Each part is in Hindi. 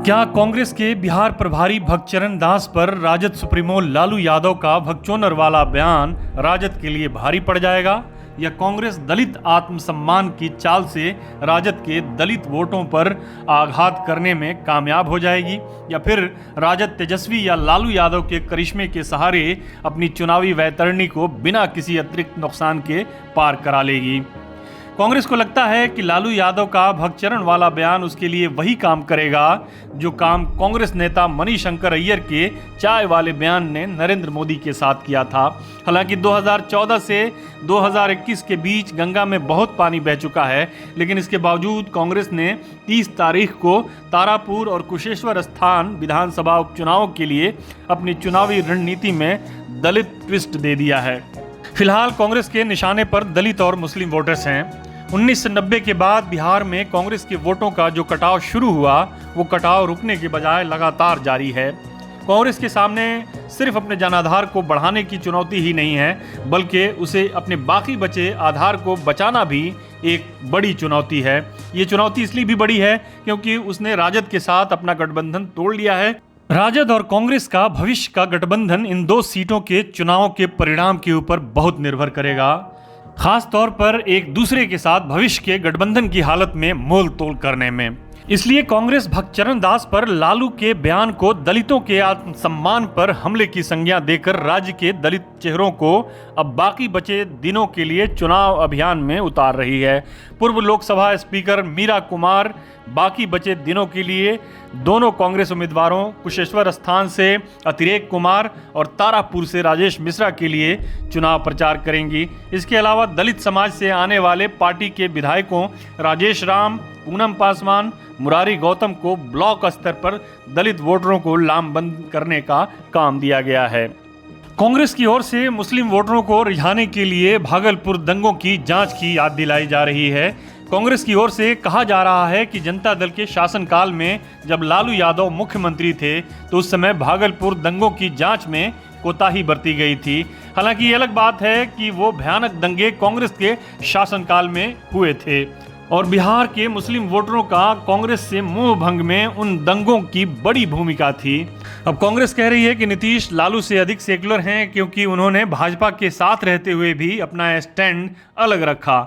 क्या कांग्रेस के बिहार प्रभारी भगचरण दास पर राजद सुप्रीमो लालू यादव का भगचोनर वाला बयान राजद के लिए भारी पड़ जाएगा, या कांग्रेस दलित आत्मसम्मान की चाल से राजद के दलित वोटों पर आघात करने में कामयाब हो जाएगी, या फिर राजद तेजस्वी या लालू यादव के करिश्मे के सहारे अपनी चुनावी वैतरणी को बिना किसी अतिरिक्त नुकसान के पार करा लेगी। कांग्रेस को लगता है कि लालू यादव का भगचरण वाला बयान उसके लिए वही काम करेगा जो काम कांग्रेस नेता मणिशंकर अय्यर के चाय वाले बयान ने नरेंद्र मोदी के साथ किया था। हालांकि 2014 से 2021 के बीच गंगा में बहुत पानी बह चुका है, लेकिन इसके बावजूद कांग्रेस ने 30 तारीख को तारापुर और कुशेश्वर स्थान विधानसभा उपचुनावों के लिए अपनी चुनावी रणनीति में दलित ट्विस्ट दे दिया है। फिलहाल कांग्रेस के निशाने पर दलित और मुस्लिम वोटर्स हैं। 1990 के बाद बिहार में कांग्रेस के वोटों का जो कटाव शुरू हुआ, वो कटाव रुकने के बजाय लगातार जारी है। कांग्रेस के सामने सिर्फ अपने जनाधार को बढ़ाने की चुनौती ही नहीं है, बल्कि उसे अपने बाकी बचे आधार को बचाना भी एक बड़ी चुनौती है। ये चुनौती इसलिए भी बड़ी है क्योंकि उसने राजद के साथ अपना गठबंधन तोड़ लिया है। राजद और कांग्रेस का भविष्य का गठबंधन इन दो सीटों के चुनाव के परिणाम के ऊपर बहुत निर्भर करेगा, खास तौर पर एक दूसरे के साथ भविष्य के गठबंधन की हालत में मोल तोल करने में। इसलिए कांग्रेस भगचरण दास पर लालू के बयान को दलितों के आत्मसम्मान पर हमले की संज्ञा देकर राज्य के दलित चेहरों को अब बाकी बचे दिनों के लिए चुनाव अभियान में उतार रही है। पूर्व लोकसभा स्पीकर मीरा कुमार बाकी बचे दिनों के लिए दोनों कांग्रेस उम्मीदवारों कुशेश्वर स्थान से अतिरेक कुमार और तारापुर से राजेश मिश्रा के लिए चुनाव प्रचार करेंगी। इसके अलावा दलित समाज से आने वाले पार्टी के विधायकों राजेश राम, पूनम पासवान, मुरारी गौतम को ब्लॉक स्तर पर दलित वोटरों को लामबंद करने का काम दिया गया है। कांग्रेस की ओर से मुस्लिम वोटरों को रिझाने के लिए भागलपुर दंगों की जांच की याद दिलाई जा रही है। कांग्रेस की ओर से कहा जा रहा है कि जनता दल के शासनकाल में जब लालू यादव मुख्यमंत्री थे तो उस समय भागलपुर दंगों की जांच में कोताही बरती गई थी। हालांकि ये अलग बात है कि वो भयानक दंगे कांग्रेस के शासनकाल में हुए थे और बिहार के मुस्लिम वोटरों का कांग्रेस से मोह भंग में उन दंगों की बड़ी भूमिका थी। अब कांग्रेस कह रही है कि नीतीश लालू से अधिक सेकुलर हैं क्योंकि उन्होंने भाजपा के साथ रहते हुए भी अपना स्टैंड अलग रखा।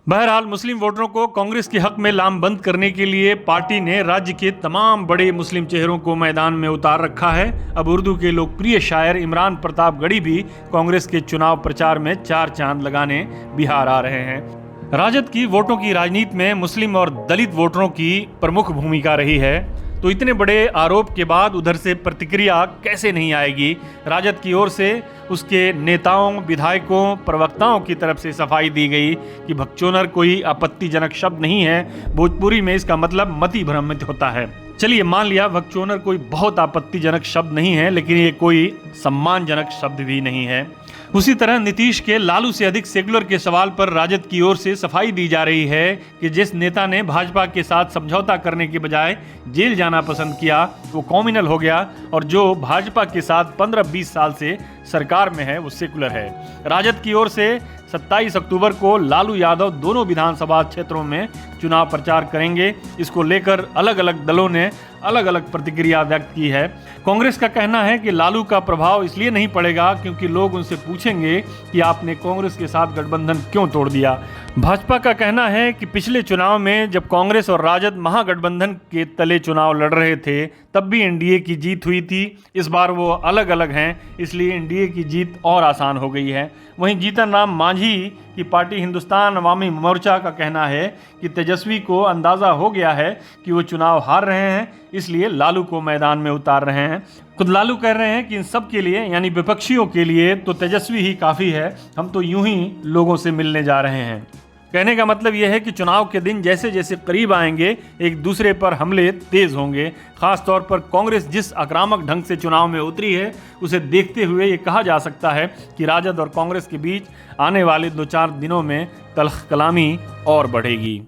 बहरहाल मुस्लिम वोटरों को कांग्रेस के हक में लामबंद करने के लिए पार्टी ने राज्य के तमाम बड़े मुस्लिम चेहरों को मैदान में उतार रखा है। अब उर्दू के लोकप्रिय शायर इमरान प्रतापगढ़ी भी कांग्रेस के चुनाव प्रचार में चार चांद लगाने बिहार आ रहे हैं। राजद की वोटों की राजनीति में मुस्लिम और दलित वोटरों की प्रमुख भूमिका रही है, तो इतने बड़े आरोप के बाद उधर से प्रतिक्रिया कैसे नहीं आएगी। राजद की ओर से उसके नेताओं, विधायकों, प्रवक्ताओं की तरफ से सफाई दी गई कि भगचोनर कोई आपत्तिजनक शब्द नहीं है। भोजपुरी में इसका मतलब मति भ्रमित होता है। चलिए मान लिया भगचोनर कोई बहुत आपत्तिजनक शब्द नहीं है, लेकिन ये कोई सम्मानजनक शब्द भी नहीं है। उसी तरह नीतीश के लालू से अधिक सेकुलर के सवाल पर राजद की ओर से सफाई दी जा रही है कि जिस नेता ने भाजपा के साथ समझौता करने के बजाय जेल जाना पसंद किया वो कॉम्युनल हो गया, और जो भाजपा के साथ 15-20 साल से सरकार में है वो सेकुलर है। राजद की ओर से 27 अक्टूबर को लालू यादव दोनों विधानसभा क्षेत्रों में चुनाव प्रचार करेंगे। इसको लेकर अलग अलग दलों ने अलग अलग प्रतिक्रिया व्यक्त की है। कांग्रेस का कहना है कि लालू का प्रभाव इसलिए नहीं पड़ेगा क्योंकि लोग उनसे पूछेंगे कि आपने कांग्रेस के साथ गठबंधन क्यों तोड़ दिया। भाजपा का कहना है कि पिछले चुनाव में जब कांग्रेस और राजद महागठबंधन के तले चुनाव लड़ रहे थे तब भी एनडीए की जीत हुई थी। इस बार वो अलग अलग हैं, इसलिए एनडीए की जीत और आसान हो गई है। वहीं जीतन राम मांझी की पार्टी हिंदुस्तान अवामी मोर्चा का कहना है कि तेजस्वी को अंदाज़ा हो गया है कि वो चुनाव हार रहे हैं, इसलिए लालू को मैदान में उतार रहे हैं। खुद लालू कह रहे हैं कि इन सब के लिए यानी विपक्षियों के लिए तो तेजस्वी ही काफ़ी है, हम तो यूं ही लोगों से मिलने जा रहे हैं। कहने का मतलब यह है कि चुनाव के दिन जैसे जैसे करीब आएंगे एक दूसरे पर हमले तेज होंगे। खास तौर पर कांग्रेस जिस आक्रामक ढंग से चुनाव में उतरी है उसे देखते हुए ये कहा जा सकता है कि राजद और कांग्रेस के बीच आने वाले 2-4 दिनों में तल्ख कलामी और बढ़ेगी।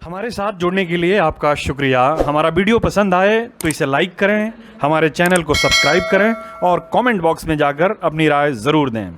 हमारे साथ जुड़ने के लिए आपका शुक्रिया। हमारा वीडियो पसंद आए तो इसे लाइक करें, हमारे चैनल को सब्सक्राइब करें और कमेंट बॉक्स में जाकर अपनी राय ज़रूर दें।